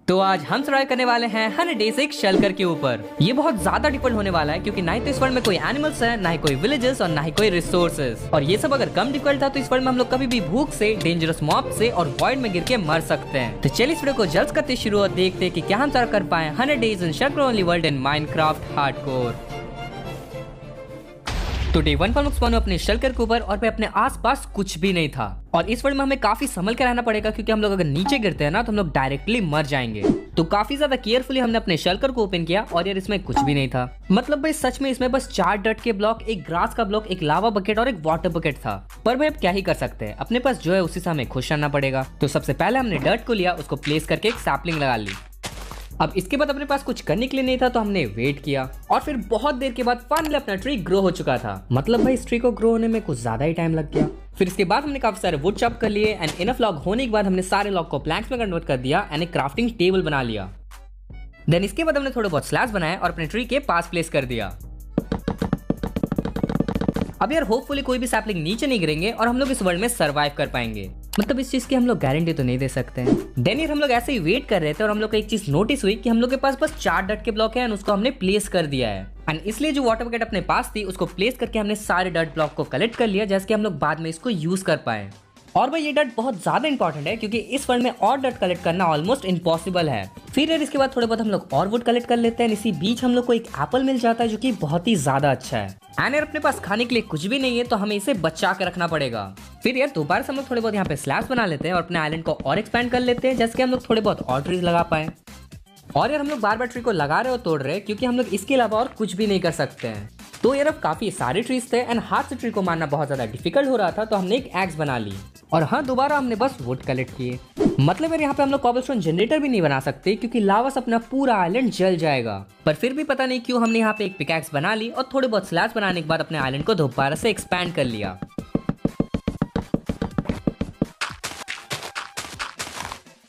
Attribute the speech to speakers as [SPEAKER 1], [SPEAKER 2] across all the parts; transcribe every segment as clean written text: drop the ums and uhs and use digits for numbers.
[SPEAKER 1] तो आज हम ट्राई करने वाले हैं 100 डेज एक शेल्कर के ऊपर। ये बहुत ज्यादा डिफिकल्ट होने वाला है क्योंकि ना ही तो इस वर्ल्ड में कोई एनिमल्स है, ना ही कोई विलेजेस और ना ही कोई रिसोर्सेज। और ये सब अगर कम डिफिकल्ट था तो इस वर्ल्ड में हम लोग कभी भी भूख से, डेंजरस मॉब से और वॉइड में गिर के मर सकते हैं। तो चलिए इस वीडियो को जल्द करते शुरू और देखते हैं कि क्या हम ट्राई कर पाए 100 days in shulker only world in Minecraft hardcore. तो डे 1 पर हम लोग स्पॉन अपने शेल्कर के ऊपर और पे अपने आसपास कुछ भी नहीं था। और इस वर्ल्ड में हमें काफी संभल के रहना पड़ेगा क्योंकि हम लोग अगर नीचे गिरते हैं ना तो हम लोग डायरेक्टली मर जाएंगे। तो काफी ज्यादा केयरफुली हमने अपने शेल्कर को ओपन किया और यार इसमें कुछ भी नहीं था। मतलब भाई सच में इसमें बस 4 डर्ट के ब्लॉक, एक ग्रास का ब्लॉक, एक लावा बकेट और एक वाटर बकेट था। पर भाई अब क्या ही कर सकते हैं, अपने पास जो है उसी से हमें खुश रहना पड़ेगा। तो सबसे पहले हमने डर्ट को लिया, उसको प्लेस करके एक सैपलिंग लगा ली। अब इसके बाद अपने पास कुछ करने के लिए नहीं था तो हमने वेट किया और फिर बहुत देर के बाद फाइनली अपना ट्री ग्रो हो चुका था। मतलब भाई इस ट्री को ग्रो होने में कुछ ज्यादा ही टाइम लग गया। फिर इसके बाद हमने काफी सारे वुड चॉप कर लिए एंड इनफ लॉग होने के बाद हमने सारे लॉग को प्लैंक्स में कन्वर्ट कर दिया एंड एक क्राफ्टिंग टेबल बना लिया। देन इसके बाद हमने थोड़े बहुत स्लैब्स बनाए और अपने ट्री के पास प्लेस कर दिया। अब यार होपफुली कोई भी सैपलिंग नीचे नहीं गिरेंगे और हम लोग इस वर्ल्ड में सरवाइव कर पाएंगे। मतलब इस चीज की हम लोग गारंटी तो नहीं दे सकते हैं। देन यार हम लोग ऐसे ही वेट कर रहे थे और हम लोग को एक चीज नोटिस हुई कि हम लोग के पास बस 4 डट के ब्लॉक है एंड उसको हमने प्लेस कर दिया है। एंड इसलिए जो वाटर बकेट अपने पास थी उसको प्लेस करके हमने सारे डट ब्लॉक को कलेक्ट कर लिया जैसे कि हम लोग बाद में इसको यूज कर पाए। और भाई ये डट बहुत ज्यादा इंपॉर्टेंट है क्योंकि इस वर्ल्ड में और डट कलेक्ट करना ऑलमोस्ट इम्पॉसिबल है। फिर यार इसके बाद थोड़े बहुत हम लोग और वुड कलेक्ट कर लेते हैं। इसी बीच हम लोग को एक एप्पल मिल जाता है जो कि बहुत ही ज्यादा अच्छा है। एंड यार अपने पास खाने के लिए कुछ भी नहीं है तो हमें इसे बचा के रखना पड़ेगा। फिर यार दोबारा से हम लोग थोड़े बहुत यहाँ पे स्लैब्स बना लेते हैं और अपने आइलैंड को और एक्सपैंड कर लेते हैं जैसे कि हम लोग थोड़े बहुत और ट्रीज लगा पाए। और यार हम लोग बार बार ट्री को लगा रहे और तोड़ रहे क्योंकि हम लोग इसके अलावा और कुछ भी नहीं कर सकते हैं। तो यार अब काफी सारे ट्रीज थे एंड हाथ से ट्री को मारना बहुत ज्यादा डिफिकल्ट हो रहा था तो हमने एक एक्स बना ली। और हाँ दोबारा हमने बस वुड कलेक्ट किए। मतलब यार यहाँ पे हम लोग कॉबलस्टोन जनरेटर भी नहीं बना सकते क्योंकि लावा से अपना पूरा आइलैंड जल जाएगा। पर फिर भी पता नहीं क्यों हमने यहाँ पे एक पिकैक्स बना ली और थोड़े बहुत स्लैब्स बनाने के बाद अपने आइलैंड को दोबारा से एक्सपैंड कर लिया।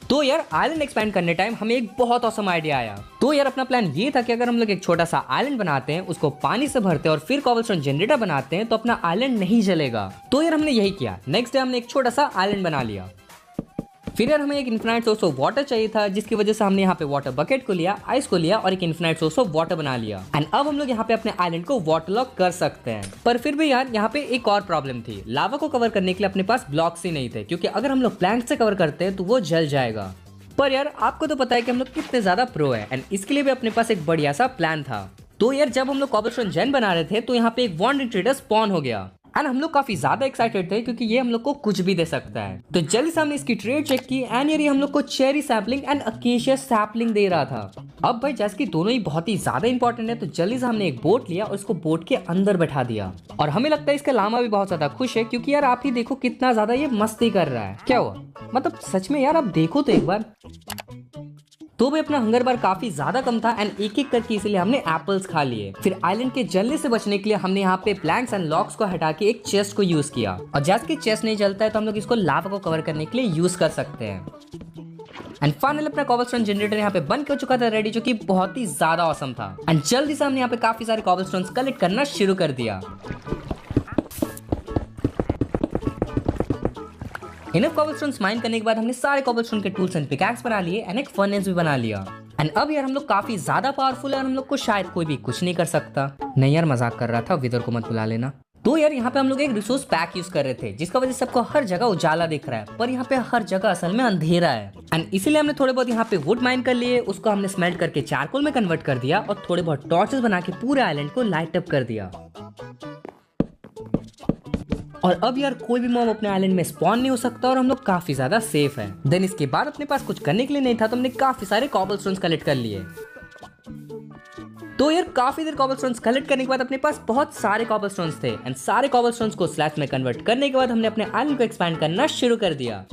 [SPEAKER 1] तो यार आइलैंड एक्सपैंड करने टाइम हमें एक बहुत ऑसम आइडिया आया। तो यार अपना प्लान ये था कि अगर हम लोग एक छोटा सा आइलैंड बनाते हैं, उसको पानी से भरते हैं और फिर कॉबलस्टोन जनरेटर बनाते हैं तो अपना आइलैंड नहीं जलेगा। तो यार हमने यही किया। नेक्स्ट डे हमने एक छोटा सा आइलैंड बना लिया। फिर यार हमें एक इन्फिनाइट सोर्स ऑफ वाटर चाहिए था जिसकी वजह से हमने यहाँ पे वाटर बकेट को लिया, आइस को लिया और एक इन्फिनाइट सोर्स ऑफ वाटर बना लिया। एंड अब हम लोग यहाँ पे अपने आइलैंड को वाटर लॉक कर सकते हैं। पर फिर भी यार यहाँ पे एक और प्रॉब्लम थी। लावा को कवर करने के लिए अपने पास ब्लॉक्स ही नहीं थे क्योंकि अगर हम लोग प्लैंक से कवर करते हैं तो वो जल जाएगा। पर यार आपको तो पता है कि हम लोग कितने ज्यादा प्रो है एंड इसके लिए भी अपने पास एक बढ़िया सा प्लान था। तो यार जब हम लोग कॉबलस्टोन जेन बना रहे थे तो यहाँ पे एक वॉन्डरिंग ट्रेडर स्पॉन हो गया एंड हम लोग काफी ज्यादा एक्साइटेड थे क्योंकि ये हम लोग को कुछ भी दे सकता है। तो जल्दी से हमने इसकी ट्रेड चेक की एंड यार ये हम लोग को cherry sapling and acacia sapling दे रहा था। अब भाई जैसे कि दोनों ही बहुत ही ज्यादा इंपॉर्टेंट है तो जल्दी से हमने एक बोट लिया और इसको बोट के अंदर बैठा दिया। और हमें लगता है इसका लामा भी बहुत ज्यादा खुश है क्योंकि यार आप ही देखो कितना ज्यादा ये मस्ती कर रहा है। क्या हुआ? मतलब सच में यार आप देखो तो एक बार। तो भी अपना हंगर बार काफी ज्यादा कम था एंड एक एक करके इसलिए हमने एप्पल्स खा लिए। फिर आइलैंड के जलने से बचने के लिए हमने यहाँ पे प्लैंक्स एंड लॉग्स को हटा के एक चेस्ट को यूज किया। और जैसे कि चेस्ट नहीं जलता है तो हम लोग इसको लावा को कवर करने के लिए यूज कर सकते हैं। एंड फाइनली अपना कॉबलस्टोन जनरेटर यहाँ पे बन हो चुका था रेडी, जो कि बहुत ही ज्यादा ऑसम था। एंड जल्दी से हमने यहाँ पे काफी सारे कॉबलस्टोन्स कलेक्ट करना शुरू कर दिया। इनफ कॉबलस्टोन्स माइन करने के बाद हमने सारे कॉबलस्टोन के टूल्स एंड पिकैक्स बना लिए एंड एक फर्नेस भी बना लिया। एंड अब यार हम लोग काफी ज्यादा पावरफुल है और हम लोग को शायद कोई भी कुछ नहीं कर सकता। नहीं यार मजाक कर रहा था, विदर को मत बुला लेना। तो यार यहाँ पे हम लोग एक रिसोर्स पैक यूज कर रहे थे जिसका वजह से सबको हर जगह उजाला दिख रहा है पर यहाँ पे हर जगह असल में अंधेरा है। एंड इसीलिए हमने थोड़े बहुत यहाँ पे वुड माइन कर लिए, उसको हमने स्मेल्ट करके चारकोल में कन्वर्ट कर दिया और थोड़े बहुत टॉर्चेस बना के पूरे आइलैंड को लाइट अप कर दिया। और अब यार कोई भी मॉब अपने आइलैंड में स्पॉन नहीं हो सकता और हम लोग काफी ज्यादा सेफ हैं। देन इसके बाद अपने पास कुछ करने के लिए नहीं था तो हमने काफी सारे कॉबलस्टोन्स कलेक्ट कर लिए। तो यार काफी देर कॉबलस्टोन्स कलेक्ट करने के बाद अपने पास बहुत सारे कॉबलस्टोन्स थे एंड सारे कॉबलस्टोन्स को स्लैब्स में कन्वर्ट करने के बाद हमने अपने आइलैंड को एक्सपैंड करना शुरू कर दिया।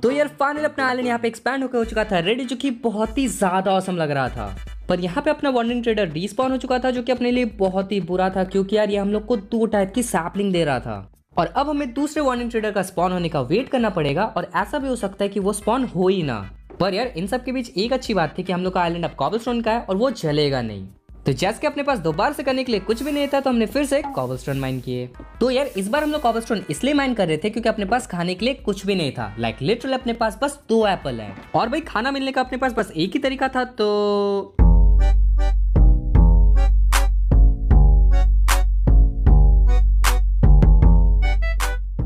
[SPEAKER 1] तो यार फाइनली अपना आइलैंड यहाँ पे एक्सपैंड होकर हो चुका था रेडी, जो कि बहुत ही ज्यादा ऑसम लग रहा था। पर यहाँ पे अपना वॉन्डरिंग ट्रेडर डिस्पॉन हो चुका था जो कि अपने लिए बहुत ही बुरा था क्योंकि यार ये हम लोग को 2 टाइप की सैपलिंग दे रहा था। और अब हमें दूसरे वॉर्निंग ट्रेडर का स्पॉन होने का वेट करना पड़ेगा और ऐसा भी हो सकता है कि वो स्पॉन हो ही ना। पर यार इन सब के बीच एक अच्छी बात थी कि हम लोग का आइलैंड अब कॉबलस्टोन का है और वो जलेगा नहीं। तो जैसे कि अपने पास दोबारा से करने के लिए कुछ भी नहीं था तो हमने फिर से कॉबलस्टोन माइन किए। तो यार इस बार हम लोग कॉबलस्टोन इसलिए माइन कर रहे थे क्योंकि अपने पास खाने के लिए कुछ भी नहीं था। लाइक लिटरली अपने पास बस 2 एप्पल है और भाई खाना मिलने का अपने पास बस एक ही तरीका था।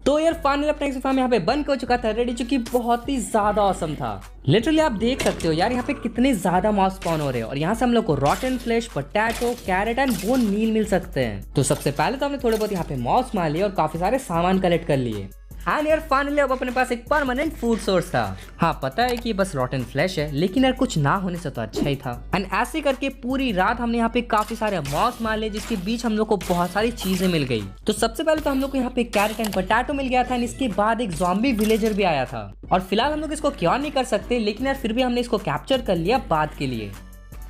[SPEAKER 1] तो यार फाइनली अपना एक्सफार्म यहाँ पे बन हो चुका था रेडी, जो कि बहुत ही ज्यादा ऑसम था। लिटरली आप देख सकते हो यार यहाँ पे कितने ज्यादा मॉब्स स्पॉन हो रहे हैं और यहाँ से हम लोग को rotten flesh, potato, carrot and bone meal मिल सकते हैं। तो सबसे पहले तो हमने थोड़े बहुत यहाँ पे मॉब्स मार लिए और काफी सारे सामान कलेक्ट कर लिए। एंड यार फाइनली अब अपने पास एक परमानेंट फूड सोर्स था। हाँ पता है कि बस रॉटन फ्लैश है, लेकिन यार कुछ ना होने से तो अच्छा ही था। एंड ऐसे करके पूरी रात हमने यहाँ पे काफी सारे मॉब्स मार लिए, जिसके बीच हम लोग को बहुत सारी चीजें मिल गई। तो सबसे पहले तो हम लोग को यहाँ पे कैरेट एंड पोटैटो मिल गया था एंड इसके बाद एक ज़ॉम्बी विलेजर भी आया था। और फिलहाल हम लोग इसको क्योर नहीं कर सकते, लेकिन यार फिर भी हमने इसको कैप्चर कर लिया बाद के लिए।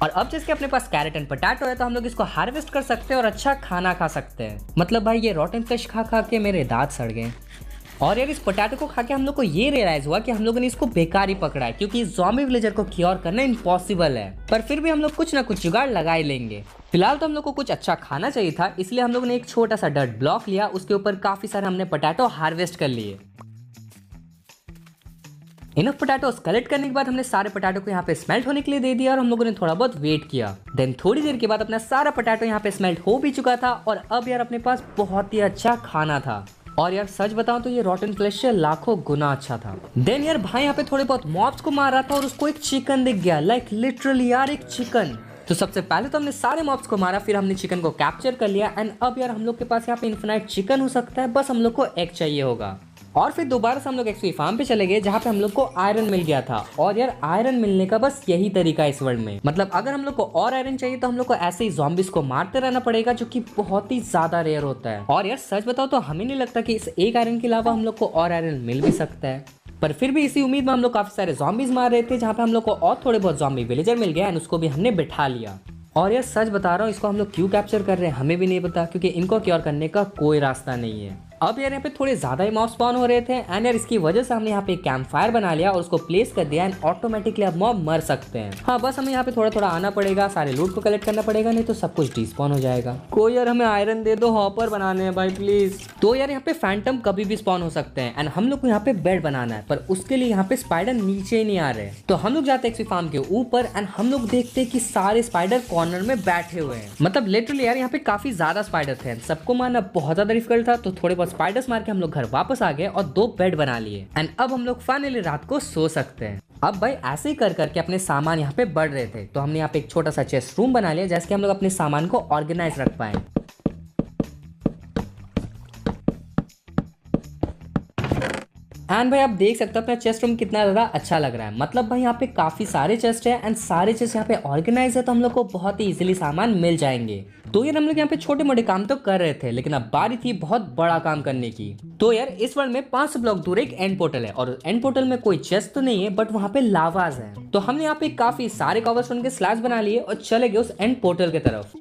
[SPEAKER 1] और अब जैसे अपने पास कैरेट एंड पोटैटो है तो हम लोग इसको हार्वेस्ट कर सकते हैं और अच्छा खाना खा सकते हैं। मतलब भाई ये रॉटन फ्लैश खा खा के मेरे दांत सड़ गए। और यार इस पोटैटो को खा के हम लोग को ये रियलाइज हुआ कि हम लोगों ने इसको बेकार ही पकड़ा है, क्योंकि इस ज़ॉम्बी विलेजर को क्योर करना इम्पॉसिबल है। पर फिर भी हम लोग कुछ ना कुछ जुगाड़ लगा ही लेंगे। फिलहाल तो हम लोग को कुछ अच्छा खाना चाहिए था, इसलिए हम लोग ने एक छोटा सा डर्ट ब्लॉक लिया, उसके ऊपर काफी सारे हमने पोटैटो हार्वेस्ट कर लिए। इनफ पोटैटोस कलेक्ट करने के बाद हमने सारे पोटैटो को यहाँ पे स्मेल्ट होने के लिए दे दिया और हम लोगों ने थोड़ा बहुत वेट किया। देन थोड़ी देर के बाद अपना सारा पोटैटो यहाँ पे स्मेल्ट हो भी चुका था और अब यार अपने पास बहुत ही अच्छा खाना था। और यार सच बताऊं तो ये रॉटन फ्लैश से लाखों गुना अच्छा था। देन यार भाई यहाँ पे थोड़े बहुत मॉब्स को मार रहा था और उसको एक चिकन दिख गया, लाइक लिटरली यार एक चिकन। तो सबसे पहले तो हमने सारे मॉब्स को मारा, फिर हमने चिकन को कैप्चर कर लिया एंड अब यार हम लोग के पास यहाँ पे इन्फिनाइट चिकन हो सकता है, बस हम लोग को एग चाहिए होगा। और फिर दोबारा से हम लोग एक्सपी फार्म पे चले गए, जहाँ पे हम लोग को आयरन मिल गया था। और यार आयरन मिलने का बस यही तरीका है इस वर्ल्ड में। मतलब अगर हम लोग को और आयरन चाहिए तो हम लोग को ऐसे ही ज़ॉम्बीज को मारते रहना पड़ेगा, जो कि बहुत ही ज्यादा रेयर होता है। और यार सच बताओ तो हमें नहीं लगता कि इस एक आयरन के अलावा हम लोग को और आयरन मिल भी सकता है। पर फिर भी इसी उम्मीद में हम लोग काफी सारे ज़ॉम्बीज मार रहे थे, जहाँ पे हम लोग को और थोड़े बहुत ज़ॉम्बी विलेजर मिल गया एंड उसको भी हमने बिठा लिया। और यार सच बता रहा हूँ, इसको हम लोग क्यों कैप्चर कर रहे हैं हमें भी नहीं पता, क्योंकि इनको क्योर करने का कोई रास्ता नहीं है। अब यार यहाँ पे थोड़े ज्यादा ही मॉब स्पॉन हो रहे थे एंड यार इसकी वजह से हमने यहाँ पे कैंप फायर बना लिया और उसको प्लेस कर दिया एंड ऑटोमेटिकली अब मॉब मर सकते हैं। हाँ बस हमें यहाँ पे थोड़ा थोड़ा आना पड़ेगा, सारे लूट को कलेक्ट करना पड़ेगा, नहीं तो सब कुछ डिस्पॉन हो जाएगा। कोई यार हमें आयरन दे दो, हॉपर बनाने हैं भाई प्लीज। तो यार यहाँ पे फैंटम कभी भी स्पॉन हो सकते हैं एंड हम लोग को यहाँ पे बेड बनाना है, पर उसके लिए यहाँ पे स्पाइडर नीचे ही नहीं आ रहे। तो हम लोग जाते हैं फार्म के ऊपर एंड हम लोग देखते हैं कि सारे स्पाइडर कॉर्नर में बैठे हुए हैं। मतलब लिटरली यार यहाँ पे काफी ज्यादा स्पाइडर थे, सबको मारना बहुत ज्यादा डिफिकल्ट था। तो थोड़े बहुत स्पाइडर्स मार के हम लोग घर वापस आ गए और 2 बेड बना लिए एंड अब हम लोग फाइनली रात को सो सकते हैं। अब भाई ऐसे ही कर करके अपने सामान यहाँ पे बढ़ रहे थे, तो हमने यहाँ पे एक छोटा सा चेस्ट रूम बना लिया, जैसे कि हम लोग अपने सामान को ऑर्गेनाइज रख पाए। एंड भाई आप देख सकते हो अपना चेस्ट रूम कितना ज्यादा अच्छा लग रहा है। मतलब भाई यहाँ पे काफी सारे चेस्ट है एंड सारे चेस्ट यहाँ पे ऑर्गेनाइज है, तो हम लोग को बहुत ही इजीली सामान मिल जाएंगे। तो यार हम लोग यहाँ पे छोटे मोटे काम तो कर रहे थे, लेकिन अब बारी थी बहुत बड़ा काम करने की। तो यार इस वर्ल्ड में 500 ब्लॉक दूर एक एंड पोर्टल है और एंड पोर्टल में कोई चेस्ट तो नहीं है, बट वहाँ पे लावाज है। तो हमने यहाँ पे काफी सारे कॉबलस्टोन के स्लैब्स बना लिए और चले गए उस एंड पोर्टल की तरफ।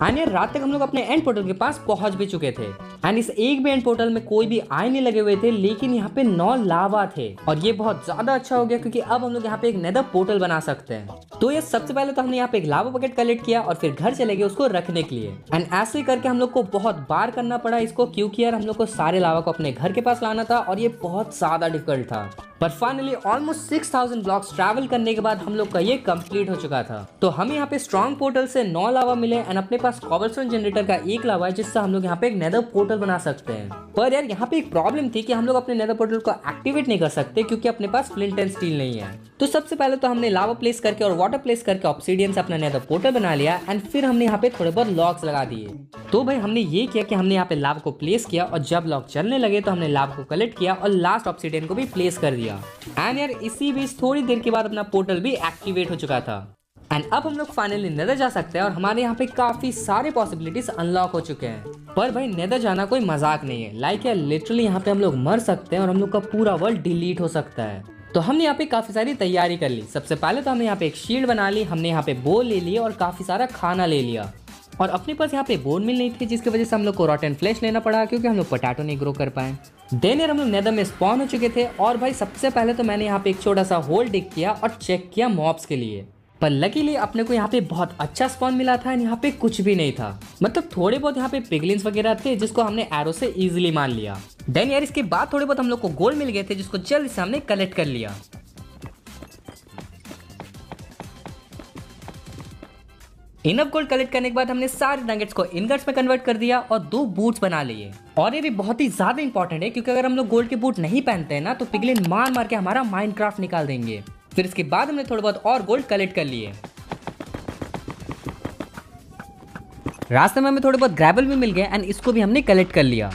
[SPEAKER 1] एंड यार रात तक हम लोग अपने एंड पोर्टल के पास पहुंच भी चुके थे एंड इस एक भी एंड पोर्टल में कोई भी आय नहीं लगे हुए थे, लेकिन यहाँ पे 9 लावा थे। और ये बहुत ज्यादा अच्छा हो गया, क्योंकि अब हम लोग यहाँ पे एक नेदर पोर्टल बना सकते हैं। तो ये सबसे पहले तो हमने यहाँ पे एक लावा बकेट कलेक्ट किया और फिर घर चले गए उसको रखने के लिए। एंड ऐसे करके हम लोग को बहुत बार करना पड़ा इसको, क्योंकि यार हम लोग को सारे लावा को अपने घर के पास लाना था और ये बहुत ज्यादा डिफिकल्ट था। पर फाइनली ऑलमोस्ट 6000 ब्लॉक्स ट्रैवल करने के बाद हम लोग का ये कंप्लीट हो चुका था। तो हमें यहाँ पे स्ट्रॉन्ग पोर्टल से 9 लावा मिले एंड अपने पास कॉबलस्टोन जनरेटर का 1 लावा है, जिससे हम लोग यहाँ पे एक नेदर पोर्टल बना सकते हैं। पर यार यहाँ पे एक प्रॉब्लम थी कि हम लोग अपने नेदर पोर्टल को एक्टिवेट नहीं कर सकते, क्योंकि अपने पास फ्लिंट एंड स्टील नहीं है। तो सबसे पहले तो हमने लावा प्लेस करके और वाटर प्लेस करके ऑब्सीडियन से अपना नेदर पोर्टल बना लिया एंड फिर हमने यहाँ पे थोड़े बहुत लॉक्स लगा दिए। तो भाई हमने ये किया कि हमने यहाँ पे लावा को प्लेस किया और जब लॉक चलने लगे तो हमने लावा को कलेक्ट किया और लास्ट ऑब्सीडियन को भी प्लेस कर दिया। एंड यार इसी बीच थोड़ी देर के बाद अपना पोर्टल भी एक्टिवेट हो चुका था एंड अब हम लोग फाइनली नेदर जा सकते हैं और हमारे यहाँ पे काफी सारे पॉसिबिलिटीज अनलॉक हो चुके हैं। पर भाई नेदर जाना कोई मजाक नहीं है, लाइक यार लिटरली यहाँ पे हम लोग मर सकते हैं और हम लोग का पूरा वर्ल्ड डिलीट हो सकता है। तो हमने यहाँ पे काफी सारी तैयारी कर ली। सबसे पहले तो हमने यहाँ पे एक शील्ड बना ली, हमने यहाँ पे बोल ले लिया और काफी सारा खाना ले लिया। और अपने पास यहाँ पे बोन मिल नहीं थी, जिसकी वजह से हम लोग को रॉटन फ्लैश लेना पड़ा, क्योंकि हम लोग पोटैटो नहीं ग्रो कर पाए। देन यार हम लोग नेदर में स्पॉन हो चुके थे और भाई सबसे पहले तो मैंने यहाँ पे एक छोटा सा होल डिग किया और चेक किया मॉब्स के लिए। पर लकीली अपने को यहाँ पे बहुत अच्छा स्पॉन मिला था एंड यहाँ पे कुछ भी नहीं था। मतलब थोड़े बहुत यहाँ पे पिगलिन्स वगैरह थे जिसको हमने एरो से इजीली मार लिया। देन यार इसके बाद थोड़े बहुत हम लोग को गोल्ड मिल गए थे जिसको जल्दी से हमने कलेक्ट कर लिया। इनफ गोल्ड कलेक्ट करने के बाद हमने सारे नगेट्स को इनगट्स में कन्वर्ट कर दिया और 2 बूट्स बना लिए। और ये भी बहुत ही ज्यादा इंपॉर्टेंट है क्योंकि अगर हम लोग गोल्ड के बूट नहीं पहनते हैं ना तो पिगलिन मार मार के हमारा माइनक्राफ्ट निकाल देंगे। फिर इसके बाद हमने थोड़ा बहुत और गोल्ड कलेक्ट कर लिए। रास्ते में हमें थोड़े बहुत ग्रेवल भी मिल गए एंड इसको भी हमने कलेक्ट कर लिया।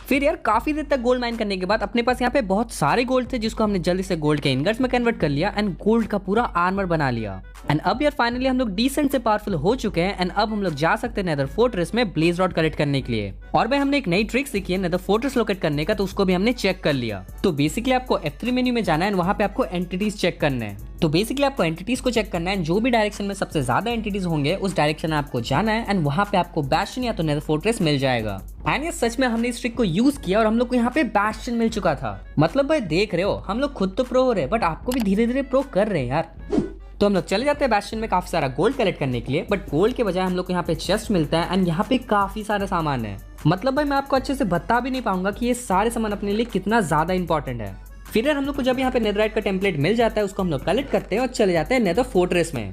[SPEAKER 1] फिर यार काफी देर तक गोल्ड माइन करने के बाद अपने पास यहाँ पे बहुत सारे गोल्ड थे जिसको हमने जल्दी से गोल्ड के इनगट्स में कन्वर्ट कर लिया एंड गोल्ड का पूरा आर्मर बना लिया। एंड अब यार फाइनली हम लोग डिसेंट से पावरफुल हो चुके हैं एंड अब हम लोग जा सकते हैं नेदर फोर्ट्रेस में ब्लेज रॉड कलेक्ट करने के लिए। और भाई हमने एक नई ट्रिक सीखी है नेदर फोर्ट्रेस लोकेट करने का, तो उसको भी हमने चेक कर लिया। तो बेसिकली आपको F3 मेन्यू में जाना है, वहां पे आपको एंटिटीज चेक करना है। तो बेसिकली आपको एंटिटीज को चेक करना है, जो भी डायरेक्शन में सबसे ज्यादा एंटिटीज होंगे उस डायरेक्शन में आपको जाना है एंड वहां पे आपको बैस्टियन या तो नेदर फोर्ट्रेस मिल जाएगा। एंड ये सच में हमने इस ट्रिक को यूज किया और हम लोग को यहाँ पे बैस्टियन मिल चुका था। मतलब भाई देख रहे हो हम लोग खुद तो प्रो हो रहे हैं बट आपको भी धीरे धीरे प्रो कर रहे हैं यार। तो हम लोग चले जाते हैं बैस्टियन में काफी सारा गोल्ड कलेक्ट करने के लिए, बट गोल्ड के बजाय हम लोग को यहाँ पे चेस्ट मिलता है एंड यहाँ पे काफी सारा सामान है। मतलब भाई मैं आपको अच्छे से बता भी नहीं पाऊंगा कि ये सारे सामान अपने लिए कितना ज्यादा इंपॉर्टेंट है। फिर हम लोग को जब यहाँ पे नेदरराइट का टेम्पलेट मिल जाता है उसको हम लोग कलेक्ट करते हैं और चले जाते हैं नेदर फोर्ट्रेस में।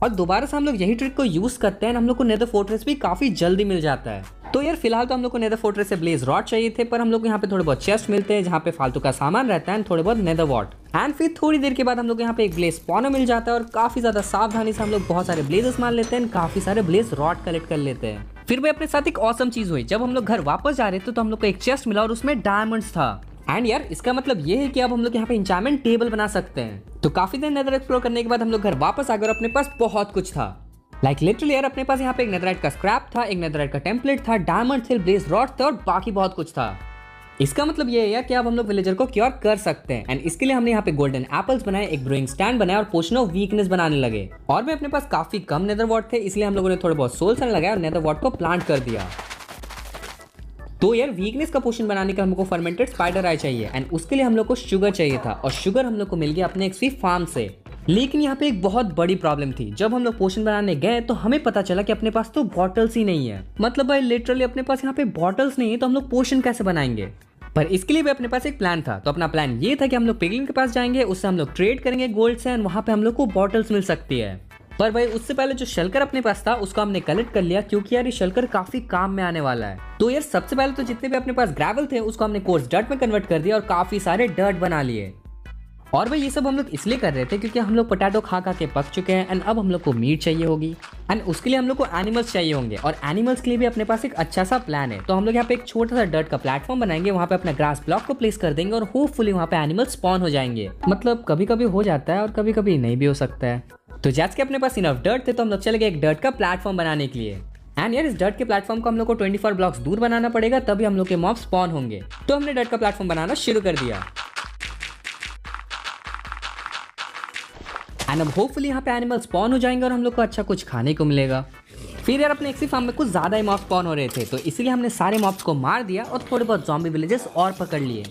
[SPEAKER 1] और दोबारा से हम लोग यही ट्रिक को यूज करते हैं, हम लोग को नेदर फोर्ट्रेस भी काफी जल्दी मिल जाता है। तो यार फिलहाल तो हम लोग को नेदर फोर्ट्रेस से ब्लेज रॉड चाहिए थे, पर हम लोग को यहाँ पे थोड़े बहुत चेस्ट मिलते हैं जहाँ पे फालतू का सामान रहता है, थोड़े बहुत नेदर वॉट। एंड फिर थोड़ी देर के बाद हम लोग यहाँ पे एक ब्लेज स्पॉनर मिल जाता है और काफी ज्यादा सावधानी से हम लोग बहुत सारे ब्लेजेस मार लेते हैं, काफी सारे ब्लेज रॉड कलेक्ट कर लेते हैं। फिर भाई अपने साथ एक ऑसम चीज हुई, जब हम लोग घर वापस जा रहे थे तो हम लोग को एक चेस्ट मिला और उसमें डायमंड्स था। एंड यार इसका मतलब ये है कि अब हम लोग यहाँ पे इंचार्मेंट टेबल बना सकते हैं। तो काफी देर नेदर एक्सप्लोर करने के बाद हम लोग घर वापस आ गए और अपने पास बहुत कुछ था। लाइक लिटरली यार अपने पास यहाँ पे एक नेदरराइट का स्क्रैप था, एक नेदरराइट का टेम्पलेट था, डायमंड थे, ब्लेज रॉड थे और बाकी बहुत कुछ था। इसका मतलब ये है यार कि अब हम लोग विलेजर को क्योर कर सकते हैं। एंड इसके लिए हमने यहाँ पे गोल्डन एप्पल्स बनाए, एक ब्रूइंग स्टैंड बनाया और पोशन ऑफ वीकनेस बनाने लगे। और भी अपने पास काफी कम नेदर वॉट थे, इसलिए हम लोगों ने थोड़े बहुत सोल सन लगाया और नेदर वॉट को प्लांट कर दिया। तो यार वीकनेस का पोशन बनाने का हमको फर्मेंटेड स्पाइडर आई चाहिए एंड उसके लिए हम लोग को शुगर चाहिए था और शुगर हम लोग को मिल गया अपने एक्सपी फार्म से। लेकिन यहाँ पे एक बहुत बड़ी प्रॉब्लम थी, जब हम लोग पोशन बनाने गए तो हमें पता चला कि अपने पास तो बॉटल्स ही नहीं है। मतलब भाई लिटरली अपने पास यहाँ पे बॉटल्स नहीं है तो हम लोग पोशन कैसे बनाएंगे। पर इसके लिए भी अपने पास एक प्लान था। तो अपना प्लान ये था कि हम लोग पिगलिन के पास जाएंगे, उससे हम लोग ट्रेड करेंगे गोल्ड से एंड वहां पे हम लोग को बॉटल्स मिल सकती है। पर भाई उससे पहले जो शलकर अपने पास था उसको हमने कलेक्ट कर लिया, क्योंकि यार ये शलकर काफी काम में आने वाला है। तो यार सबसे पहले तो जितने भी अपने पास ग्रेवल थे उसको हमने कोर्स डर्ट में कन्वर्ट कर दिया और काफी सारे डर्ट बना लिए। और भाई ये सब हम लोग इसलिए कर रहे थे क्योंकि हम लोग पोटैटो खा खा के पक चुके हैं एंड अब हम लोग को मीट चाहिए होगी एंड उसके लिए हम लोग को एनिमल्स चाहिए होंगे। और एनिमल्स के लिए भी अपने पास एक अच्छा सा प्लान है। तो हम लोग यहाँ पे एक छोटा सा डर्ट का प्लेटफॉर्म बनाएंगे, वहाँ पे अपना ग्रास ब्लॉक को प्लेस कर देंगे और होपफुली वहाँ पे एनिमल्स स्पॉन हो जाएंगे। मतलब कभी कभी हो जाता है और कभी कभी नहीं भी हो सकता है। तो जैसे कि अपने पास इनफ डर्ट थे तो हम लोग चले गए एक डर्ट का प्लेटफॉर्म बनाने के लिए। एंड यार इस डर्ट के प्लेटफॉर्म को हम लोग को 24 ब्लॉक्स दूर बनाना पड़ेगा, तभी हम लोग के मॉब स्पॉन होंगे। तो हमने डर्ट का प्लेटफॉर्म बनाना शुरू कर दिया एंड अब होपफुली यहाँ पे एनिमल स्पॉन हो जाएंगे और हम लोग को अच्छा कुछ खाने को मिलेगा। फिर यार अपने एक्सी फार्म में कुछ ज्यादा ही मॉब स्पॉन हो रहे थे, तो इसीलिए हमने सारे मॉब्स को मार दिया और थोड़े बहुत ज़ॉम्बी विलेजेस और पकड़ लिए।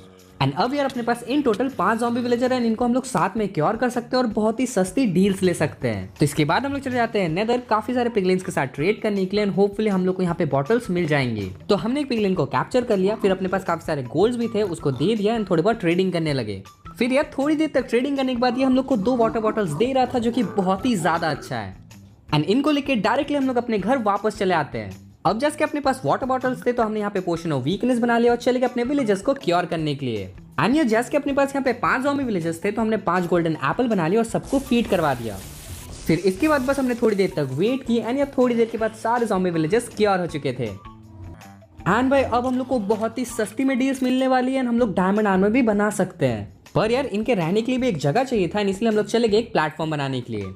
[SPEAKER 1] एंड अब यार अपने पास इन टोटल 5 ज़ॉम्बी विलेजर हैं, इनको हम लोग साथ में क्योर कर सकते हैं और बहुत ही सस्ती डील्स ले सकते हैं। तो इसके बाद हम लोग चले जाते हैं नेदर काफी सारे पिगलिन्स के साथ ट्रेड करने के लिए एंड होपफुली हम लोग को यहाँ पे बॉटल्स मिल जाएंगे। तो हमने एक पिगलिन को कैप्चर कर लिया, फिर अपने पास काफी सारे गोल्ड्स भी थे उसको दे दिया एंड थोड़े बहुत ट्रेडिंग करने लगे। फिर यार थोड़ी देर तक ट्रेडिंग करने के बाद ये हम लोग को 2 वाटर बॉटल्स दे रहा था, जो कि बहुत ही ज्यादा अच्छा है। एंड इनको लेके डायरेक्टली हम लोग अपने घर वापस चले आते हैं। अब जैसे कि अपने पास वाटर बॉटल्स थे तो हमने यहाँ पे पोशन ऑफ वीकनेस बना लिया और चले गए अपने विलेजर्स को क्योर करने के लिए। एंड ये जैसे कि अपने पास यहाँ पे 5 ज़ॉम्बी विलेजर्स थे तो हमने 5 गोल्डन एप्पल बना लिया और सबको फीड करवा दिया। फिर इसके बाद बस हमने थोड़ी देर तक वेट की एंड थोड़ी देर के बाद सारे ज़ॉम्बी विलेजर्स क्योर हो चुके थे। एंड भाई अब हम लोग को बहुत ही सस्ती में डील्स मिलने वाली है एंड हम लोग डायमंड आर्मर भी बना सकते हैं। पर यार इनके रहने के लिए भी एक जगह चाहिए था, इसलिए हम लोग चले गए एक प्लेटफॉर्म बनाने के लिए।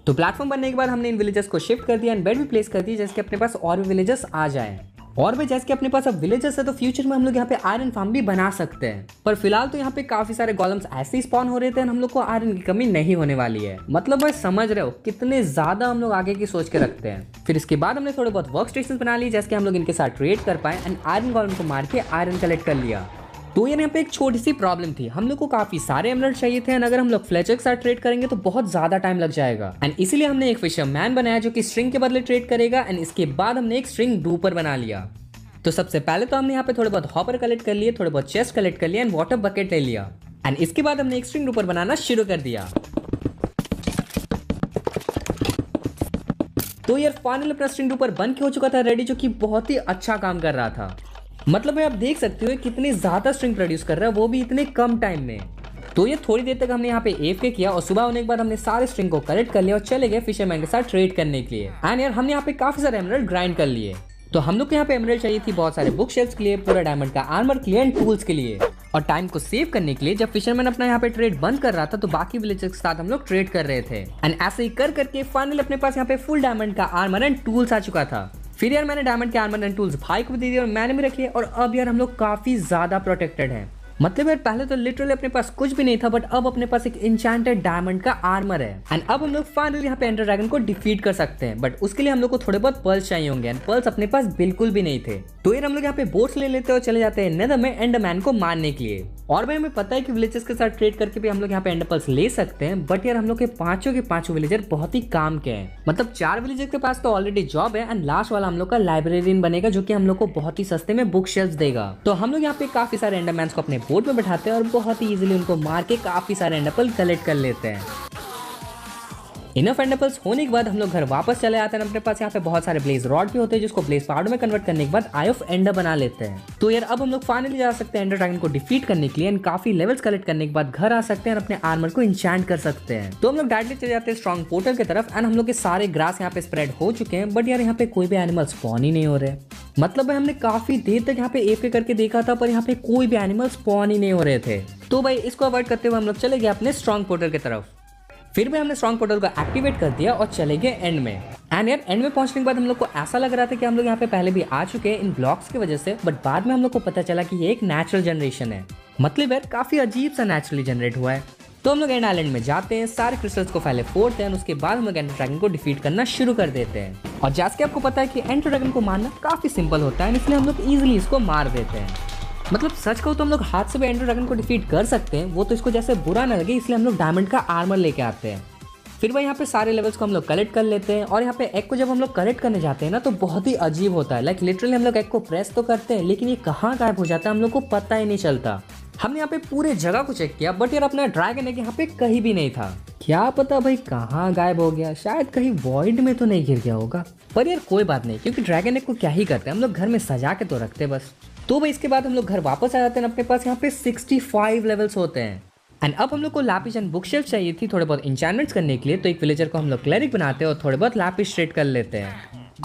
[SPEAKER 1] तो प्लेटफॉर्म बनने के बाद हमने इन विलेजर्स को शिफ्ट कर दिया एंड बेड भी प्लेस कर दिया, जैसे कि अपने पास और भी विलेजर्स आ जाएं। और भी जैसे कि अपने पास अब विलेजर्स है तो फ्यूचर में हम लोग यहाँ पे आयरन फार्म भी बना सकते हैं। पर फिलहाल तो यहाँ पे काफी सारे गॉलम्स ऐसे ही स्पॉन हो रहे थे, हम लोग को आयरन की कमी नहीं होने वाली है। मतलब भाई समझ रहे हो कितने ज्यादा हम लोग आगे की सोच के रखते हैं। फिर इसके बाद हमने थोड़े बहुत वर्क स्टेशन बना लिए, जैसे कि हम लोग इनके साथ ट्रेड कर पाए एंड आयरन गॉलम को मार के आयरन कलेक्ट कर लिया। तो यार यहाँ पे एक छोटी सी प्रॉब्लम थी, हम लोग को काफी सारे एमराल्ड चाहिए थे एंड अगर हम लोग फ्लेचर के साथ ट्रेड करेंगे तो बहुत ज्यादा टाइम लग जाएगा एंड इसीलिए हमने एक फिशरमैन बनाया जो कि स्ट्रिंग के बदले ट्रेड करेगा एंड इसके बाद हमने एक स्ट्रिंग डूपर बना लिया। तो सबसे पहले तो हमने यहाँ पे थोड़े बहुत हॉपर कलेक्ट कर लिए, थोड़े बहुत चेस्ट कलेक्ट कर लिया एंड वाटर बकेट ले लिया एंड इसके बाद हमने एक स्ट्रिंग डूपर बनाना शुरू कर दिया। तो यार फाइनल अपना स्ट्रिंग डूपर बन के हो चुका था रेडी, जो कि बहुत ही अच्छा काम कर रहा था। मतलब भाई आप देख सकते हो कितनी ज्यादा स्ट्रिंग प्रोड्यूस कर रहा है, वो भी इतने कम टाइम में। तो ये थोड़ी देर तक हमने यहाँ पे एफके किया और सुबह होने के बाद हमने सारे स्ट्रिंग को कलेक्ट कर लिया और चले गए फिशरमैन के साथ ट्रेड करने के लिए। एंड यार हमने यहाँ पे काफी सारे एमराल्ड ग्राइंड कर लिए। तो हम लोग को यहाँ पे एमराल्ड चाहिए थी बहुत सारे बुक शेल्फ्स के लिए, पूरा डायमंड का आर्मर के लिए एंड टूल्स के लिए। और टाइम को सेव करने के लिए जब फिशरमैन अपना यहाँ पे ट्रेड बंद कर रहा था तो बाकी विलेजर्स के साथ हम लोग ट्रेड कर रहे थे एंड ऐसे ही कर करके फाइनली अपने पास यहाँ पे फुल डायमंड का आर्मर एंड टूल्स आ चुका था। फिर यार मैंने डायमंड के आर्मर एंड टूल्स भाई को भी दे दिए और मैंने भी रखे और अब यार हम लोग काफी ज्यादा प्रोटेक्टेड हैं। मतलब यार पहले तो लिटरली अपने पास कुछ भी नहीं था बट अब अपने पास एक एन्चेंटेड डायमंड का आर्मर है एंड अब हम लोग फाइनली यहाँ पे एंडर ड्रैगन को डिफीट कर सकते हैं। बट उसके लिए हम लोग को थोड़े बहुत पर्ल्स चाहिए होंगे एंड पर्ल्स अपने पास बिल्कुल भी नहीं थे। तो यार हम लोग यहाँ पे बोट्स ले लेते हैं और चले जाते हैं नेदर में एंडरमैन को मारने के लिए। और भाई हमें पता है कि विलेजर्स के साथ ट्रेड करके भी हम लोग यहाँ पे एंडर पर्ल्स ले सकते हैं, बट यार हम लोग के पांचों विलेजर बहुत ही काम के हैं। मतलब 4 विलेजर के पास तो ऑलरेडी जॉब है एंड लास्ट वाला हम लोग का लाइब्रेरियन बनेगा जो कि हम लोग को बहुत ही सस्ते में बुक शेल्फ्स देगा। तो हम लोग यहाँ पे काफी सारे एंडरमैन्स को अपने बोट में बैठाते हैं और बहुत ही इजीली उनको मार के काफी सारे एंडरपर्ल कलेक्ट कर लेते हैं। इनफ एंडरपर्ल्स होने के बाद हम लोग घर वापस चले आते हैं। अपने पास यहाँ पे बहुत सारे ब्लेज रॉड भी होते हैं जिसको ब्लेज पाउडर में कन्वर्ट करने के बाद आई ऑफ एंडर बना लेते हैं। तो यार अब हम लोग फाइनली जा सकते हैं एंडर ड्रैगन को डिफीट करने के लिए एंड काफी लेवल्स कलेक्ट करने के बाद घर आ सकते हैं और अपने आर्मर को इंचैंट कर सकते हैं। तो हम लोग डायरेक्टली चले जाते हैं स्ट्रॉन्ग पोर्टल की तरफ एंड हम लोग के सारे ग्रास यहाँ पे स्प्रेड हो चुके हैं, बट यार यहाँ पे कोई भी एनिमल स्पॉन ही नहीं हो रहे। मतलब हमने काफी देर तक यहाँ पे एफके करके देखा था पर यहाँ पे कोई भी एनिमल स्पॉन ही नहीं हो रहे थे। तो भाई इसको अवॉइड करते हुए हम लोग चले गए अपने स्ट्रॉन्ग पोर्टल की तरफ। फिर भी हमने स्ट्रॉन्ग पोर्टल को एक्टिवेट कर दिया और चले गए एंड में। एंड यार एंड में पहुंचने के बाद हम लोग को ऐसा लग रहा था कि हम लोग यहाँ पे पहले भी आ चुके हैं इन ब्लॉक्स की वजह से, बट बाद में हम लोग को पता चला कि ये एक नेचुरल जनरेशन है। मतलब यार काफी अजीब सा नेचुरली जनरेट हुआ है। तो हम लोग एंड आइलैंड में जाते हैं, सारे क्रिस्टल्स को पहले फोड़ते हैं, उसके बाद हम लोग एंडर ड्रैगन को डिफीट करना शुरू कर देते हैं। और जैसे कि आपको पता है कि एंडर ड्रैगन को मारना काफी सिंपल होता है, इसलिए हम लोग इजिली इसको मार देते हैं। मतलब सच कहूँ तो हम लोग हाथ से भी एंडर ड्रैगन को डिफीट कर सकते हैं, वो तो इसको जैसे बुरा ना लगे इसलिए हम लोग डायमंड का आर्मर लेके आते हैं। फिर भाई यहाँ पे सारे लेवल्स को हम लोग कलेक्ट कर लेते हैं और यहाँ पे एग को जब हम लोग कलेक्ट करने जाते हैं ना तो बहुत ही अजीब होता है। लाइक लिटरली हम लोग एग को प्रेस तो करते हैं लेकिन ये कहाँ गायब हो जाता है हम लोग को पता ही नहीं चलता। हमने यहाँ पे पूरे जगह को चेक किया बट यार अपना ड्रैगन एग यहाँ पे कहीं भी नहीं था। क्या पता भाई कहाँ गायब हो गया, शायद कहीं वॉइड में तो नहीं गिर गया होगा। पर यार कोई बात नहीं, क्योंकि ड्रैगन एग को क्या ही करते हैं, हम लोग घर में सजा के तो रखते बस। तो भाई इसके बाद हम लोग घर वापस आ जाते हैं। अपने पास यहाँ पे 65 लेवल्स होते हैं एंड अब हम लोग को लैपिस एंड बुक शेल्फ चाहिए थी थोड़े बहुत इंचैंटमेंट्स करने के लिए। तो एक विलेजर को हम लोग क्लेरिक बनाते हैं और थोड़े बहुत लैपिस ट्रेड कर लेते हैं।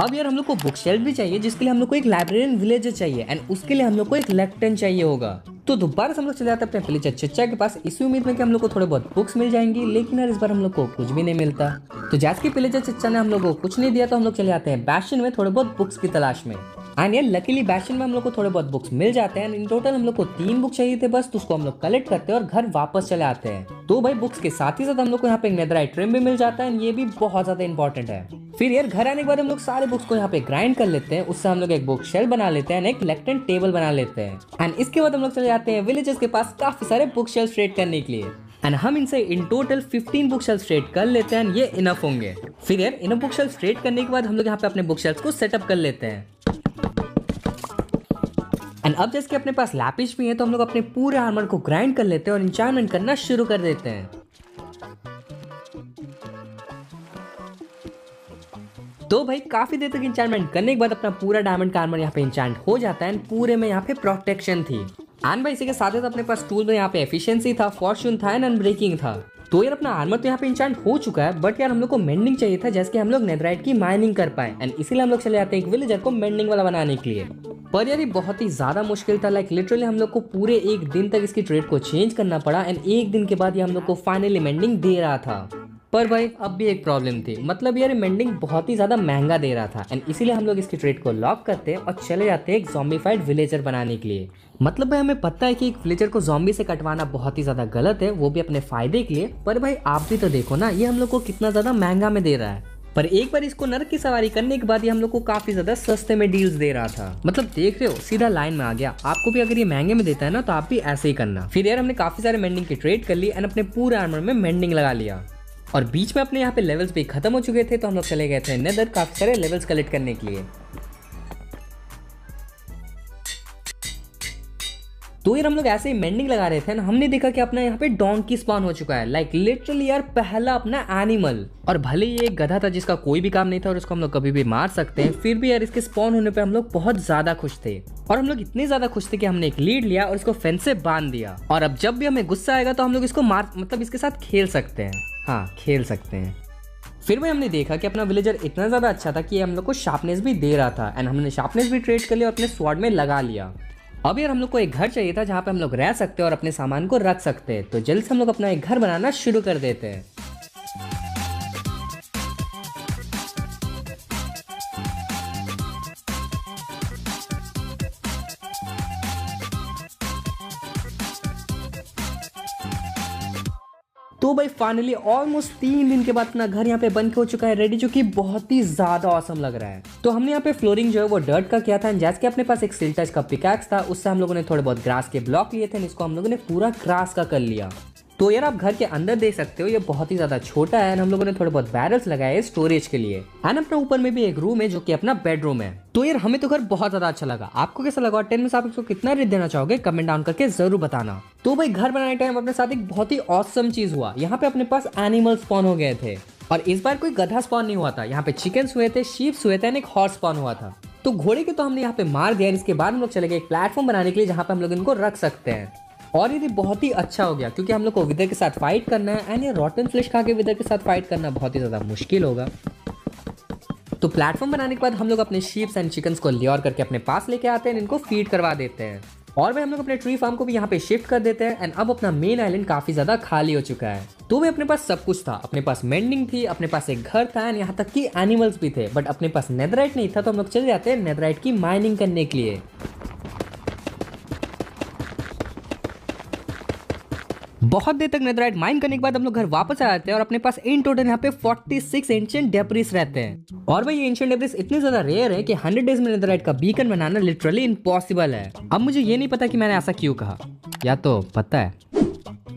[SPEAKER 1] अब यार हम लोग को बुक शेल्फ भी चाहिए जिसके लिए हम लोग को एक लाइब्रेरियन विलेजर चाहिए एंड उसके लिए हम लोग को एक लेक्टन चाहिए होगा। तो दोबारा से हम लोग चले जाते हैं अपने विलेजर चच्चा के पास इसी उम्मीद में कि हम लोग को थोड़े बहुत बुक्स मिल जाएंगी, लेकिन यार इस बार हम लोग को कुछ भी नहीं मिलता। तो जैसे कि विलेजर चच्चा ने हम लोग को कुछ नहीं दिया तो हम लोग चले जाते हैं बैशन में थोड़े बहुत बुक्स की तलाश में। एंड यार लकीली बैशन में हम लोग को थोड़े बहुत बुक्स मिल जाते हैं। इन टोटल हम लोग को 3 बुक चाहिए थे बस, तो उसको हम लोग कलेक्ट करते हैं और घर वापस चले आते हैं। तो भाई बुक्स के साथ ही साथ हम लोग को यहाँ पे नेदराइट ट्रिम भी मिल जाता है, ये भी बहुत ज्यादा इंपॉर्टेंट है। फिर यार घर आने के बाद हम लोग सारे बुक्स को यहाँ पे ग्राइंड कर लेते हैं, उससे हम लोग एक बुक शेल्फ बना लेते हैं, एक लेक्टन टेबल बना लेते हैं। एंड इसके बाद हम लोग चले जाते हैं विलेजर्स के पास काफी सारे बुक शेल्फ ट्रेड करने के लिए एंड हम इनसे in total 15 book shelf trade कर लेते हैं। ये इनफ होंगे। फिर यार इन बुक शेल्फ ट्रेड करने के बाद हम लोग यहाँ पे अपने बुक शेल्फ को सेटअप कर लेते हैं। एंड अब जैसे कि अपने पास लैपिस भी है तो हम लोग अपने पूरे आर्मर को ग्राइंड कर लेते हैं और इंचैंटमेंट करना शुरू कर देते हैं। तो भाई काफी देर तक इंचैंटमेंट करने के बाद अपना पूरा डायमंड का आर्मर यहाँ पे इंचैंट हो जाता है। पूरे में यहाँ पे प्रोटेक्शन थी। एंड भाई इसी के साथ अपने पास टूल में यहाँ पे एफिशिएंसी था, फॉर्च्यून था एंड अनब्रेकिंग था। तो यार अपना आर्मर तो यहाँ पे इंचैंट हो चुका है, बट यार हम लोग को मेंडिंग चाहिए था जैसे कि हम लोग नेदराइट की माइनिंग कर पाए एंड इसीलिए हम लोग चले जाते हैं एक विलेजर को मेंडिंग वाला बनाने के लिए। पर यार ये बहुत ही ज्यादा मुश्किल था। लाइक लिटरली हम लोग को पूरे एक दिन तक इसकी ट्रेड को चेंज करना पड़ा एंड एक दिन के बाद ये हम लोग को फाइनली मेंडिंग दे रहा था। पर भाई अब भी एक प्रॉब्लम थी, मतलब यार मेंडिंग बहुत ही ज्यादा महंगा दे रहा था एंड इसीलिए हम लोग इसकी ट्रेड को लॉक करते हैं और चले जाते हैं एक ज़ॉम्बीफाइड विलेजर बनाने के लिए। मतलब भाई हमें पता है कि एक विलेजर को ज़ॉम्बी से कटवाना बहुत ही ज्यादा गलत है, वो भी अपने फायदे के लिए। पर भाई आप भी तो देखो ना, ये हम लोग को कितना ज्यादा महंगा में दे रहा है। पर एक बार इसको नरक की सवारी करने के बाद ये हम लोग को काफी ज्यादा सस्ते में डील्स दे रहा था। मतलब देख रहे हो, सीधा लाइन में आ गया। आपको भी अगर ये महंगे में देता है ना तो आप भी ऐसे ही करना। फिर यार हमने काफी सारे मेंडिंग की ट्रेड कर ली एंड अपने पूरे आर्मर में मेंडिंग लगा लिया। और बीच में अपने यहाँ पे लेवल्स भी खत्म हो चुके थे, तो हम लोग चले गए थे नेदर काफी सारे लेवल्स कलेक्ट करने के लिए। तो यार हम लोग ऐसे ही मेंडिंग लगा रहे थे ना, हमने देखा कि अपना यहाँ पे डोंकी स्पॉन हो चुका है। लाइक लिटरली यार पहला अपना एनिमल। और भले ही एक गधा था जिसका कोई भी काम नहीं था और उसको हम लोग कभी भी मार सकते हैं, फिर भी यार इसके स्पॉन होने पे हम लोग बहुत ज्यादा खुश थे। और हम लोग इतने ज्यादा खुश थे कि हमने एक लीड लिया और इसको फेंस से बांध दिया। और अब जब भी हमें गुस्सा आएगा तो हम लोग इसको मतलब इसके साथ खेल सकते हैं। हाँ, खेल सकते हैं। फिर भी हमने देखा कि अपना विलेजर इतना ज्यादा अच्छा था कि हम लोग को शार्पनेस भी दे रहा था एंड हमने शार्पनेस भी ट्रेड कर लिया और अपने स्वॉर्ड में लगा लिया। अब यार हम लोग को एक घर चाहिए था जहाँ पे हम लोग रह सकते हैं और अपने सामान को रख सकते हैं। तो जल्द से हम लोग अपना एक घर बनाना शुरू कर देते हैं। तो भाई फाइनली ऑलमोस्ट 3 दिन के बाद अपना घर यहाँ पे बन के हो चुका है रेडी, जो कि बहुत ही ज्यादा ऑसम लग रहा है। तो हमने यहाँ पे फ्लोरिंग जो है वो डर्ट का किया था, जैसे कि अपने पास एक सिल्टच का पिकैक्स था, उससे हम लोगों ने थोड़े बहुत ग्रास के ब्लॉक लिए थे, इसको हम लोगों ने पूरा ग्रास का कर लिया। तो यार आप घर के अंदर देख सकते हो, ये बहुत ही ज्यादा छोटा है। हम लोगों ने थोड़े बहुत बैरल्स लगाए स्टोरेज के लिए। एंड अपना ऊपर में भी एक रूम है जो कि अपना बेडरूम है। तो यार हमें तो घर बहुत ज्यादा अच्छा लगा। आपको कैसा लगा? 10 में से आप इसको कितना रेट देना चाहोगे? कमेंट डाउन करके जरूर बताना। तो भाई घर बनाने टाइम अपने साथ एक बहुत ही ऑसम चीज हुआ। यहाँ पे अपने पास एनिमल स्पॉन हो गए थे और इस बार कोई गधा स्पॉन नहीं हुआ था। यहाँ पे चिकन्स हुए थे, शीप्स हुए थे, एक हॉर्स स्पॉन हुआ था। तो घोड़े के तो हमने यहाँ पे मार दिया। इसके बाद हम लोग चले गए एक प्लेटफॉर्म बनाने के लिए जहाँ पे हम लोग इनको रख सकते हैं। और ये बहुत ही अच्छा हो गया क्योंकि हम लोग को विदर के साथ फाइट करना है एंड ये रॉटन फ्लेश खा के विदर के साथ फाइट करना बहुत ही ज्यादा मुश्किल होगा। तो प्लेटफॉर्म बनाने के बाद हम लोग अपने शीप्स एंड चिकन्स को ल्योर करके अपने पास लेके आते हैं, इनको फीड करवा देते हैं। और भाई हम लोग अपने ट्री फार्म को भी यहाँ पे शिफ्ट कर देते हैं एंड अब अपना मेन आइलैंड काफी ज्यादा खाली हो चुका है। तो भी अपने पास सब कुछ था। अपने पास मेंडिंग थी, अपने पास एक घर था एंड यहाँ तक कि एनिमल्स भी थे, बट अपने पास नेदराइट नहीं था। तो हम लोग चले जाते हैं नेदराइट की माइनिंग करने के लिए। बहुत देर तक नेदराइट माइन करने के बाद हम लोग घर वापस आ जाते हैं और अपने पास इन टोटल यहाँ पे 46 एंशिएंट डेब्रिस रहते हैं। और भाई ये एंशिएंट डेब्रिस इतने ज्यादा रेयर है कि 100 डेज में नेदराइट का बीकन बनाना लिटरली इम्पॉसिबल है। अब मुझे ये नहीं पता कि मैंने ऐसा क्यों कहा, या तो पता है।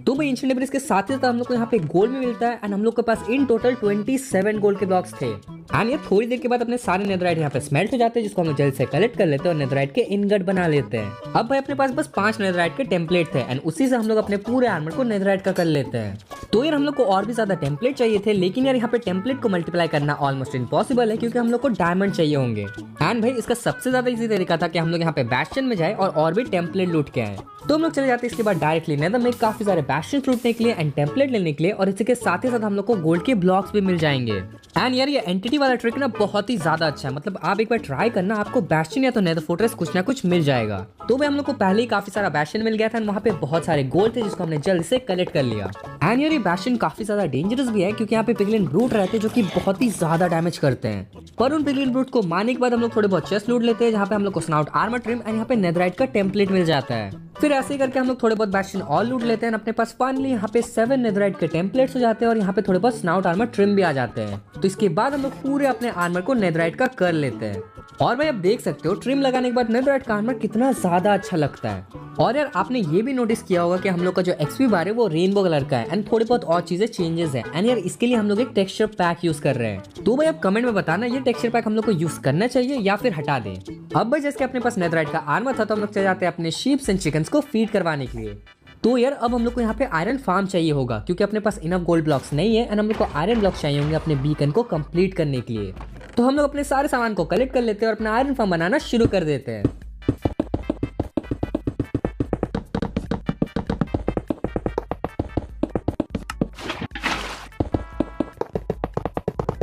[SPEAKER 1] तो भाई एंशिएंट डेब्रिस के साथ ही साथ हम लोग को यहाँ पे गोल्ड भी मिलता है एंड हम लोग के पास इन टोटल 27 गोल्ड के ब्लॉक्स थे। एंड ये थोड़ी देर के बाद अपने सारे नेदराइट यहाँ पे स्मेल्ट हो जाते हैं, जिसको हम लोग जल्द से कलेक्ट कर लेते हैं और नेदराइट के इनगट बना लेते हैं। अब भाई अपने पास बस 5 नेदराइट के टेम्पलेट थे एंड उसी से हम लोग अपने पूरे आर्मर को नेदराइट का कर लेते हैं। तो यार हम लोग को और भी ज्यादा टेम्पलेट चाहिए थे, लेकिन यार यहाँ पे टेम्पलेट को मल्टीप्लाई करना ऑलमोस्ट इम्पॉसिबल है क्योंकि हम लोग को डायमंड चाहिए होंगे। एंड भाई इसका सबसे ज्यादा इजी तरीका था कि हम लोग यहाँ पे बैस्टियन में जाए और भी टेम्पलेट लूट के आए। तो हम लोग चले जाते हैं इसके बाद डायरेक्टली नेदर में काफी सारे बैस्टियन लूटने के लिए एंड टेम्पलेट लेने के लिए, और इसी के साथ ही साथ हम लोग को गोल्ड के ब्लॉक्स भी मिल जाएंगे। एंड यार ये एंटिटी वाला ट्रिक ना बहुत ही ज्यादा अच्छा है। मतलब आप एक बार ट्राई करना, आपको बैस्टियन या तो नेदर फोर्ट्रेस कुछ ना कुछ मिल जाएगा। तो भाई हम लोग को पहले ही काफी सारा बैस्टियन मिल गया था, वहाँ पे बहुत सारे गोल्ड थे जिसको हमने जल्द से कलेक्ट कर लिया। एंड यार ये बैस्टियन काफी ज्यादा डेंजरस भी है क्योंकि यहाँ पे पिगलिन ब्रूट रहते हैं जो कि बहुत ही ज्यादा डैमेज करते हैं। पर उन पिगलिन ब्रूट को मारने के बाद हम लोग थोड़े बहुत चेस्ट लूट लेते हैं जहाँ पे हम लोग को स्नाउट आर्मर ट्रिम एंड यहाँ पे नेदराइट का टेम्पलेट मिल जाता है। फिर ऐसे ही करके हम लोग थोड़े बहुत बैस्टियन और लूट लेते हैं। अपने पास फाइनली यहाँ पे 7 नेदराइट के टेम्पलेट्स हो जाते हैं और यहाँ पे थोड़े बहुत स्नाउट आर्मर ट्रिम भी आ जाते हैं। तो इसके बाद हम लोग पूरे अपने आर्मर को नेदराइट का कर लेते हैं। और भाई आप देख सकते हो ट्रिम लगाने के बाद नेदराइट का आर्मर कितना ज्यादा अच्छा लगता है। और यार आपने ये भी नोटिस किया होगा कि हम लोग का जो एक्सपी बार है वो रेनबो कलर का है एंड थोड़ी बहुत और चीजें चेंजेस है। एंड यार इसके लिए हम लोग एक टेक्सचर पैक यूज कर रहे हैं। तो भाई आप कमेंट में बताना ये टेक्सचर पैक हम लोग को यूज करना चाहिए या फिर हटा दें। अब भाई जैसे अपने पास नेदराइट का आर्मर था तो हम लोग चले जाते हैं अपने शीप्स एंड चिकन्स को फीड करवाने के लिए। तो यार अब हम लोग को यहाँ पे आयरन फार्म चाहिए होगा क्योंकि अपने पास इनफ गोल्ड ब्लॉक्स नहीं है एंड हम लोग को आयरन ब्लॉक्स चाहिए होंगे अपने बीकन को कंप्लीट करने के लिए। तो हम लोग अपने सारे सामान को कलेक्ट कर लेते हैं और अपना आयरन फार्म बनाना शुरू कर देते हैं।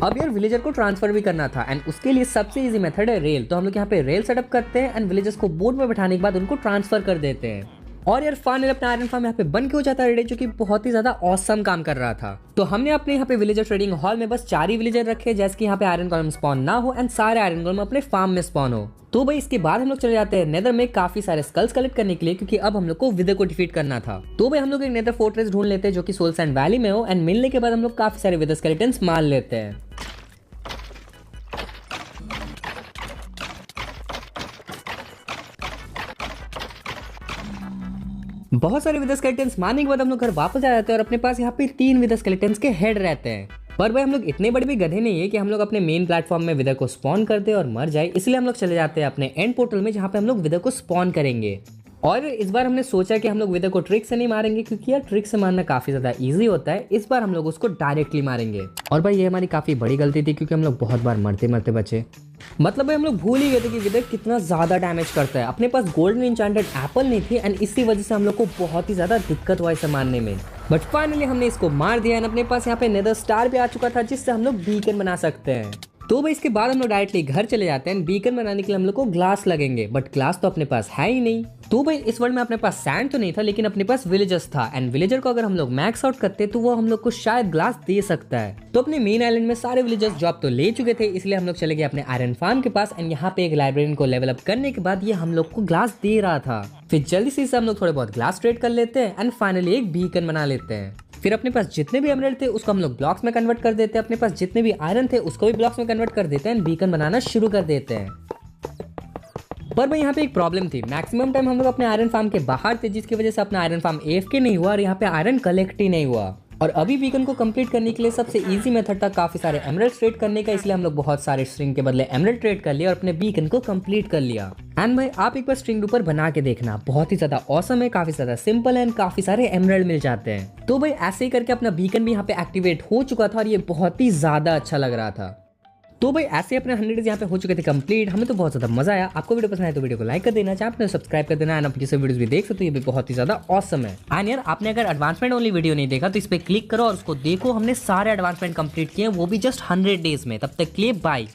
[SPEAKER 1] अब यार विलेजर को ट्रांसफर भी करना था एंड उसके लिए सबसे इजी मेथड है रेल। तो हम लोग यहाँ पे रेल सेटअप करते हैं एंड विलेजर्स को बोट में बैठाने के बाद उनको ट्रांसफर कर देते हैं। और यार फाइनली अपना आयरन फार्म यहाँ पे बन के हो जाता है रेडी, जो कि बहुत ही ज्यादा ऑसम काम कर रहा था। तो हमने अपने यहाँ पे विलेजर ट्रेडिंग हॉल में बस 4 ही विलेजर रखे जैसे कि यहाँ पे आयरन कॉलम स्पॉन ना हो एंड सारे आयरन कॉलम अपने फार्म में स्पॉन हो। तो भाई इसके बाद हम लोग चले जाते हैं नेदर में काफी सारे स्कल्स कलेक्ट करने के लिए क्योंकि अब हम लोग को विदर को डिफीट करना था। तो भाई हम लोग एक नेदर फोर्ट्रेस ढूंढ लेते हैं जो कि सोल सैंड वैली में हो एंड मिलने के बाद हम लोग काफी सारे विदर स्केलेटन्स मार लेते हैं। बहुत सारे विदर स्केलेटन्स मारने के बाद हम लोग घर वापस आ जाते हैं और अपने पास यहाँ पे 3 विदर स्केलेटन्स के हेड रहते हैं। पर भाई हम लोग इतने बड़े भी गधे नहीं है कि हम लोग अपने मेन प्लेटफॉर्म में विदर को स्पॉन कर दे और मर जाए, इसलिए हम लोग चले जाते हैं अपने एंड पोर्टल में जहाँ पे हम लोग विदर को स्पॉन करेंगे। और इस बार हमने सोचा कि हम लोग विदर को ट्रिक से नहीं मारेंगे, क्योंकि यार ट्रिक से मारना काफी ज्यादा इजी होता है। इस बार हम लोग उसको डायरेक्टली मारेंगे। और भाई ये हमारी काफी बड़ी गलती थी, क्योंकि हम लोग बहुत बार मरते मरते बचे। मतलब भाई हम लोग भूल ही गए थे कि विदर कितना ज्यादा डैमेज करता है। अपने पास गोल्डन इंचांटेड एप्पल नहीं थी एंड इसी वजह से हम लोग को बहुत ही ज्यादा दिक्कत हुआ इसे मारने में। बट फाइनली हमने इसको मार दिया एंड अपने पास यहाँ पे नेदर स्टार भी आ चुका था, जिससे हम लोग बीकन बना सकते हैं। तो भाई इसके बाद हम लोग डायरेक्टली घर चले जाते हैं। बीकन बनाने के लिए हम लोग को ग्लास लगेंगे, बट ग्लास तो अपने पास है ही नहीं। तो भाई इस वर्ल्ड में अपने पास सैंड तो नहीं था, लेकिन अपने पास विलेजर्स था एंड विलेजर को अगर हम लोग मैक्स आउट करते तो वो हम लोग को शायद ग्लास दे सकता है। तो अपने मेन आइलैंड में सारे विलेजर्स जॉब तो ले चुके थे, इसलिए हम लोग चले गए अपने आयरन फार्म के पास एंड यहाँ पे एक लाइब्रेरियन को लेवल अप करने के बाद ये हम लोग को ग्लास दे रहा था। फिर जल्दी से हम लोग थोड़े बहुत ग्लास ट्रेड कर लेते हैं एंड फाइनली एक बीकन बना लेते हैं। फिर अपने पास जितने भी एमराल्ड थे उसको हम लोग ब्लॉक्स में कन्वर्ट कर देते हैं। अपने पास जितने भी आयरन थे उसको भी ब्लॉक्स में कन्वर्ट कर देते हैं, बीकन बनाना शुरू कर देते हैं। पर भाई यहाँ पे एक प्रॉब्लम थी। मैक्सिमम टाइम हम लोग अपने आयरन फार्म के बाहर थे, जिसकी वजह से अपना आयरन फार्म AFK नहीं हुआ और यहाँ पे आयरन कलेक्ट ही नहीं हुआ। और अभी बीकन को कंप्लीट करने के लिए सबसे इजी मेथड था काफी सारे एमराल्ड ट्रेड करने का, इसलिए हम लोग बहुत सारे स्ट्रिंग के बदले एमराल्ड ट्रेड कर लिया और अपने बीकन को कंप्लीट कर लिया। एंड भाई आप एक बार स्ट्रिंग ऊपर बना के देखना, बहुत ही ज्यादा ऑसम है, काफी ज्यादा सिंपल है एंड काफी सारे एमराल्ड मिल जाते हैं। तो भाई ऐसे ही करके अपना बीकन भी यहाँ पे एक्टिवेट हो चुका था और ये बहुत ही ज्यादा अच्छा लग रहा था। तो भाई ऐसे अपने 100 डेज यहाँ पे हो चुके थे कंप्लीट। हमें तो बहुत ज्यादा मजा आया। आपको वीडियो पसंद आए तो वीडियो को लाइक कर देना, चैनल को सब्सक्राइब कर देना एंड आप जैसे वीडियोस भी देख सकते हो, ये भी बहुत ही ज्यादा ऑसम है। एंड यार आपने अगर एडवांसमेंट ओनली वीडियो नहीं देखा तो इस पे क्लिक करो और उसको देखो। हमने सारे एडवांसमेंट कंप्लीट किए, वो भी जस्ट 100 डेज में। तब तक के लिए बाय।